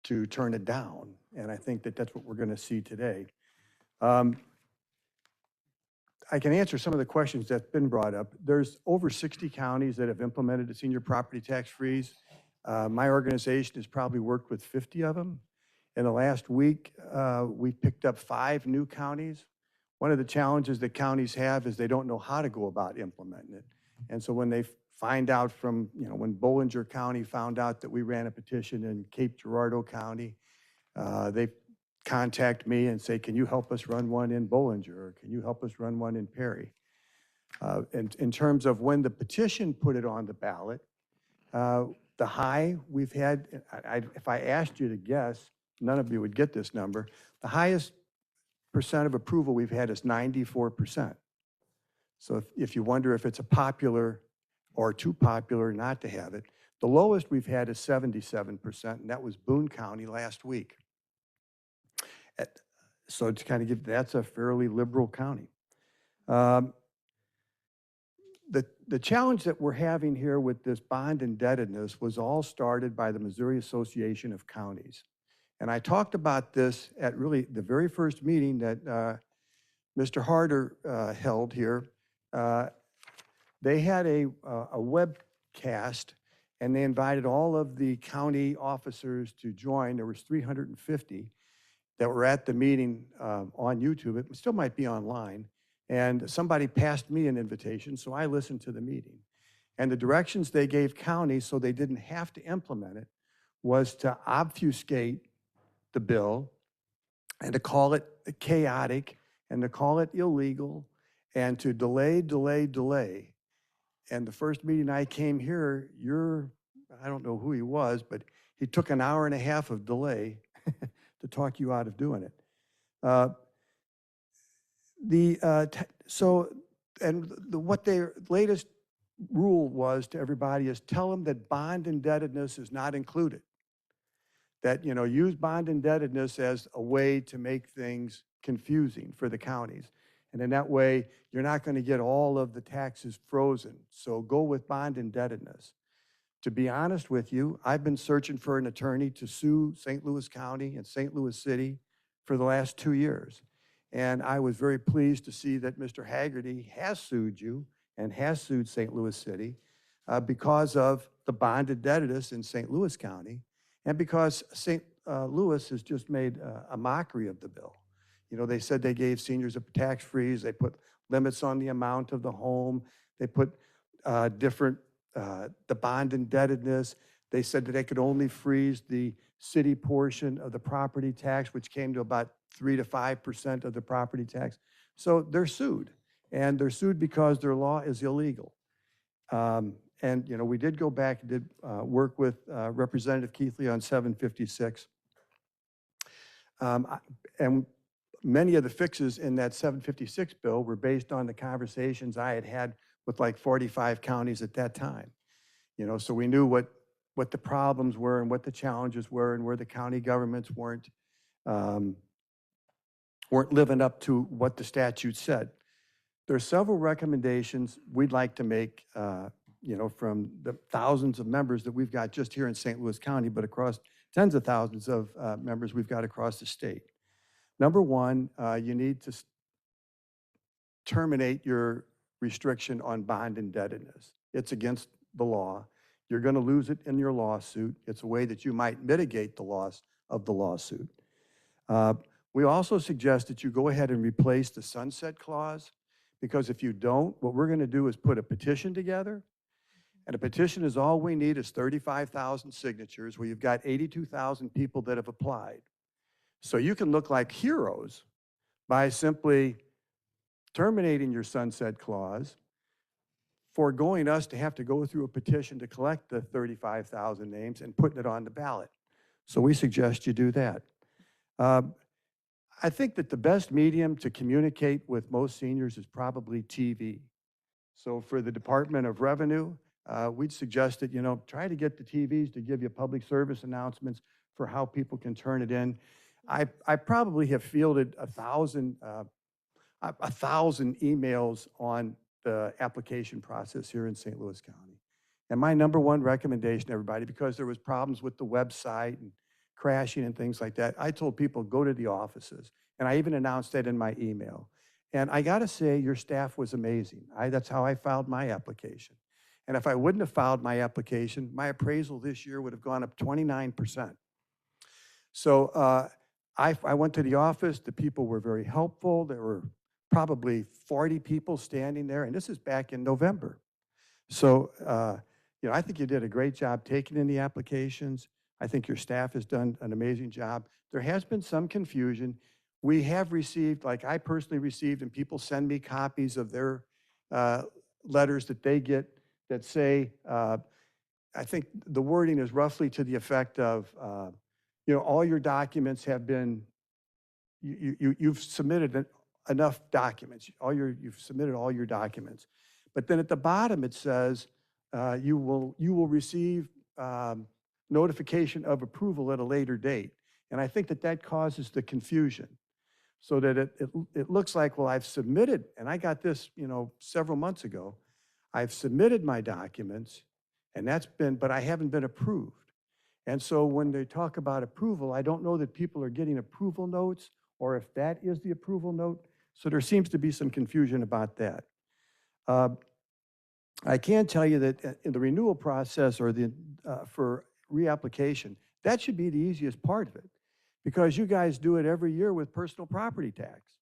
to turn it down. And I think that that's what we're going to see today. I can answer some of the questions that's been brought up. There's over 60 counties that have implemented a senior property tax freeze. My organization has probably worked with 50 of them. In the last week, we've picked up 5 new counties. One of the challenges that counties have is they don't know how to go about implementing it. And so when they find out from, when Bollinger County found out that we ran a petition in Cape Girardeau County, they contact me and say, can you help us run one in Bollinger, or can you help us run one in Perry? And in terms of when the petition put it on the ballot, the high we've had, if I asked you to guess, none of you would get this number, the highest percent of approval we've had is 94%. So if you wonder if it's a popular or too popular not to have it, the lowest we've had is 77%, and that was Boone County last week. So to kind of give, that's a fairly liberal county. The challenge that we're having here with this bond indebtedness was all started by the Missouri Association of Counties. And I talked about this at really the very first meeting that Mr. Harder held here. They had a webcast, and they invited all of the county officers to join. There was 350 that were at the meeting on YouTube. It still might be online. And somebody passed me an invitation, so I listened to the meeting. And the directions they gave counties so they didn't have to implement it was to obfuscate the bill and to call it chaotic and to call it illegal and to delay. And the first meeting I came here, I don't know who he was, but he took an hour and a half of delay to talk you out of doing it. What their latest rule was to everybody is tell them that bond indebtedness is not included. That, use bond indebtedness as a way to make things confusing for the counties. And in that way, you're not going to get all of the taxes frozen. So go with bond indebtedness. To be honest with you, I've been searching for an attorney to sue St. Louis County and St. Louis City for the last 2 years. And I was very pleased to see that Mr. Haggerty has sued you and has sued St. Louis City because of the bond indebtedness in St. Louis County, and because St. Louis has just made a mockery of the bill. They said they gave seniors a tax freeze. They put limits on the amount of the home. They put the bond indebtedness. They said that they could only freeze the city portion of the property tax, which came to about 3 to 5% of the property tax. So they're sued, and they're sued because their law is illegal. And we did go back and did work with Representative Keithley on 756. And many of the fixes in that 756 bill were based on the conversations I had with like 45 counties at that time. So we knew what the problems were and what the challenges were and where the county governments weren't living up to what the statute said. There are several recommendations we'd like to make, from the thousands of members that we've got just here in St. Louis County, but across tens of thousands of members we've got across the state. Number one, you need to terminate your restriction on bond indebtedness. It's against the law. You're going to lose it in your lawsuit. It's a way that you might mitigate the loss of the lawsuit. We also suggest that you go ahead and replace the sunset clause, because if you don't, what we're going to do is put a petition together. And a petition is all we need is 35,000 signatures, where you've got 82,000 people that have applied. So you can look like heroes by simply terminating your sunset clause, foregoing us to have to go through a petition to collect the 35,000 names and putting it on the ballot. So we suggest you do that. I think that the best medium to communicate with most seniors is probably TV. So for the Department of Revenue, we'd suggest that, try to get the TVs to give you public service announcements for how people can turn it in. I probably have fielded 1,000 emails on the application process here in St. Louis County. And my number one recommendation, everybody, because there was problems with the website and crashing and things like that, I told people, go to the offices. And I even announced that in my email. And I got to say, your staff was amazing. That's how I filed my application. And if I wouldn't have filed my application, my appraisal this year would have gone up 29%. So I went to the office. The people were very helpful. There were probably 40 people standing there, and this is back in November. So, I think you did a great job taking in the applications. I think your staff has done an amazing job. There has been some confusion. We have received, like I personally received, and people send me copies of their letters that they get that say, I think the wording is roughly to the effect of, all your documents have been, you've submitted enough documents. You've submitted all your documents. But then at the bottom it says, you will receive notification of approval at a later date. And I think that causes the confusion. So that it looks like, well, I've submitted, and I got this, several months ago. I've submitted my documents, and but I haven't been approved. And so when they talk about approval, I don't know that people are getting approval notes or if that is the approval note. So there seems to be some confusion about that. I can tell you that in the renewal process or for reapplication, that should be the easiest part of it, because you guys do it every year with personal property tax.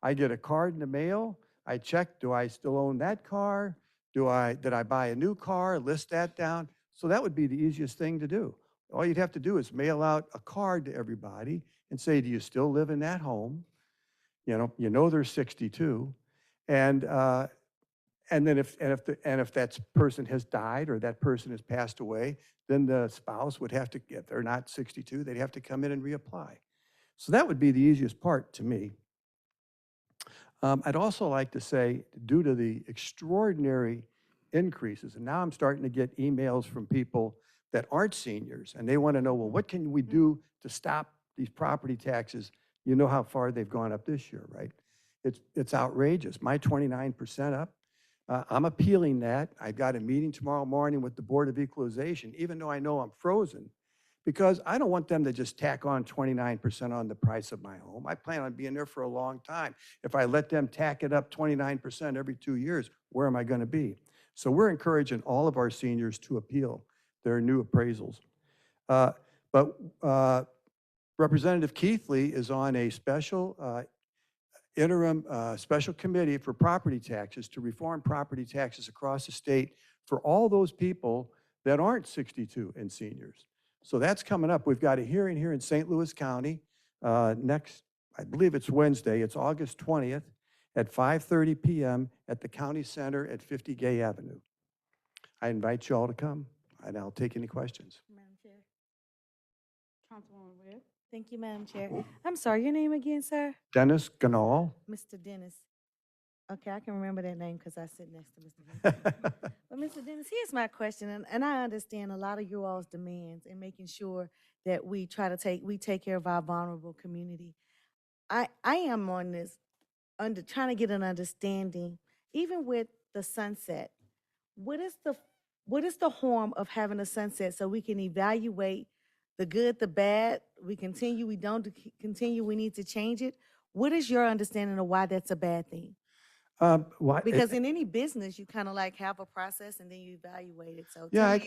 I get a card in the mail. I check, do I still own that car? Did I buy a new car, list that down? So that would be the easiest thing to do. All you'd have to do is mail out a card to everybody and say, do you still live in that home? They're 62. And then if that person has died or that person has passed away, then the spouse would have to, if they're not 62, they'd have to come in and reapply. So that would be the easiest part to me. I'd also like to say, due to the extraordinary increases, and now I'm starting to get emails from people that aren't seniors, and they want to know, well, what can we do to stop these property taxes? You know how far they've gone up this year, right? It's outrageous. My 29% up. I'm appealing that. I've got a meeting tomorrow morning with the Board of Equalization, even though I know I'm frozen, because I don't want them to just tack on 29% on the price of my home. I plan on being there for a long time. If I let them tack it up 29% every 2 years, where am I going to be? So we're encouraging all of our seniors to appeal their new appraisals. But Representative Keithley is on a special interim special committee for property taxes to reform property taxes across the state for all those people that aren't 62 and seniors. So that's coming up. We've got a hearing here in St. Louis County next, I believe it's Wednesday. It's August 20th at 5:30 p.m. at the County Center at 50 Gay Avenue. I invite you all to come, and I'll take any questions. Madam Chair. Councilwoman Webb. Thank you, Madam Chair. I'm sorry, your name again, sir? Dennis Ganahl. Mr. Dennis. Okay, I can remember that name because I sit next to Mr. Dennis. But Mr. Dennis, here's my question, and I understand a lot of you all's demands in making sure that we take care of our vulnerable community. I am on this trying to get an understanding, even with the sunset. What is the harm of having a sunset so we can evaluate the good, the bad, we continue, we don't continue, we need to change it? What is your understanding of why that's a bad thing? Because in any business, you kind of like have a process and then you evaluate it. So yeah,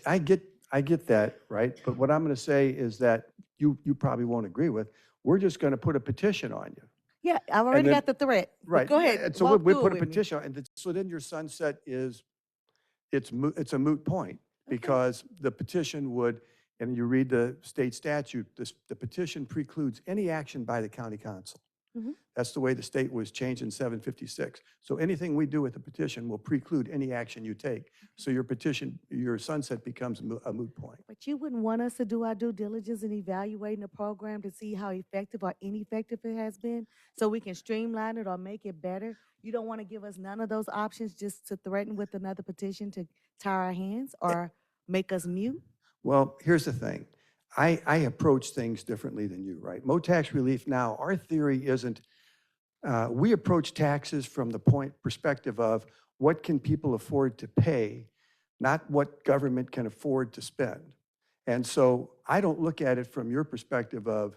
I get that, right? But what I'm going to say is that you probably won't agree with. We're just going to put a petition on you. Yeah, I've already got the threat. Right. Go ahead. And so we put a petition on, and so then your sunset is, it's a moot point, because the petition would, and you read the state statute, the petition precludes any action by the county council. Mhm. That's the way the state was changed in 756. So anything we do with the petition will preclude any action you take. So your sunset becomes a moot point. But you wouldn't want us to do our due diligence in evaluating the program to see how effective or ineffective it has been, so we can streamline it or make it better? You don't want to give us none of those options just to threaten with another petition to tie our hands or make us mute? Well, here's the thing. I approach things differently than you, right? Tax relief now, our theory isn't, we approach taxes from the perspective of what can people afford to pay, not what government can afford to spend. And so I don't look at it from your perspective of,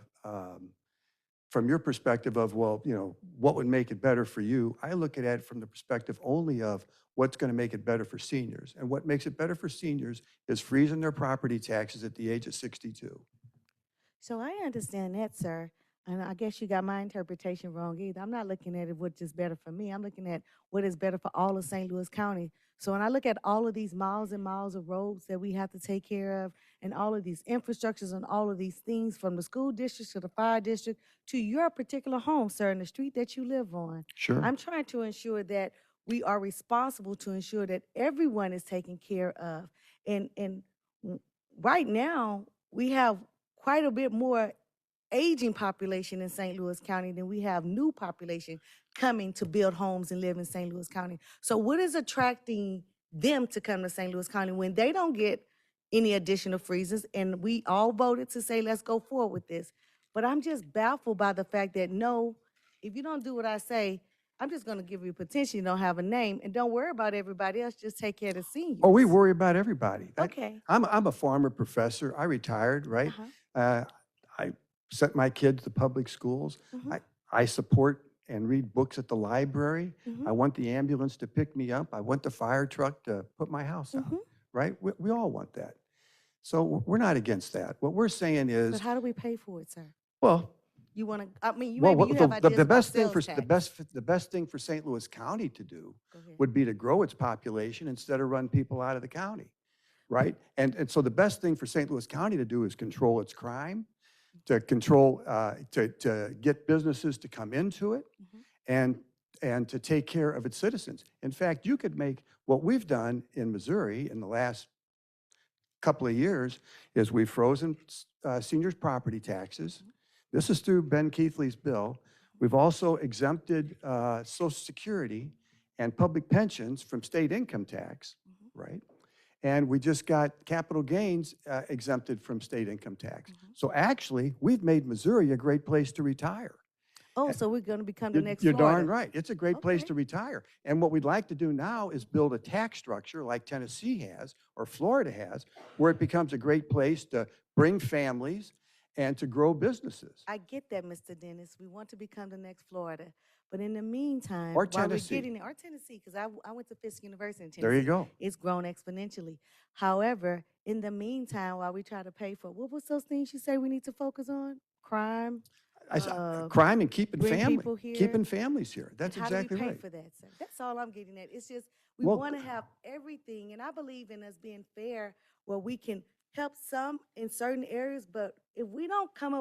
well, you know, what would make it better for you? I look at it from the perspective only of what's going to make it better for seniors. And what makes it better for seniors is freezing their property taxes at the age of 62. So I understand that, sir. And I guess you got my interpretation wrong either. I'm not looking at it what is better for me. I'm looking at what is better for all of St. Louis County. So when I look at all of these miles and miles of roads that we have to take care of, and all of these infrastructures and all of these things from the school district to the fire district to your particular home, sir, and the street that you live on, Sure. I'm trying to ensure that we are responsible to ensure that everyone is taken care of. And right now, we have quite a bit more aging population in St. Louis County than we have new population coming to build homes and live in St. Louis County. So what is attracting them to come to St. Louis County when they don't get any additional freezes? And we all voted to say, let's go forward with this. But I'm just baffled by the fact that no, if you don't do what I say, I'm just going to give you potential. You don't have a name, and don't worry about everybody else. Just take care of the seniors. Oh, we worry about everybody. Okay. I'm a former professor. I retired, right? Uh-huh. I sent my kids to public schools. Mhm. I support and read books at the library. Mhm. I want the ambulance to pick me up. I want the fire truck to put my house out, Mhm. right? We all want that. So we're not against that. What we're saying But is, how do we pay for it, sir? well, You want to, I mean, you well, maybe you have ideas the about best thing sales for tax. the best thing for St. Louis County to do Go ahead. would be to grow its population instead of run people out of the county, right? And so the best thing for St. Louis County to do is control its crime, to control, to get businesses to come into it, Mhm. and to take care of its citizens. In fact, you could make what we've done in Missouri in the last couple of years is we've frozen seniors' property taxes. This is through Ben Keithley's bill. We've also exempted Social Security and public pensions from state income tax, right? And we just got capital gains exempted from state income tax. So actually, we've made Missouri a great place to retire. Oh, so we're going to become the next You're darn Florida. right. It's a great place Okay. to retire. And what we'd like to do now is build a tax structure like Tennessee has or Florida has, where it becomes a great place to bring families and to grow businesses. I get that, Mr. Dennis. We want to become the next Florida. But in the meantime, Or while we're Tennessee. getting there, or Tennessee, because I went to Fisk University in Tennessee. There you go. It's grown exponentially. However, in the meantime, while we try to pay for, what was those things you say we need to focus on? Crime? Crime and keeping bring people here. keeping families here. That's And exactly how do we pay right. for that, sir? That's all I'm getting at. It's just we Well, want to have everything, and I believe in us being fair, where we can help some in certain areas, but if we don't come up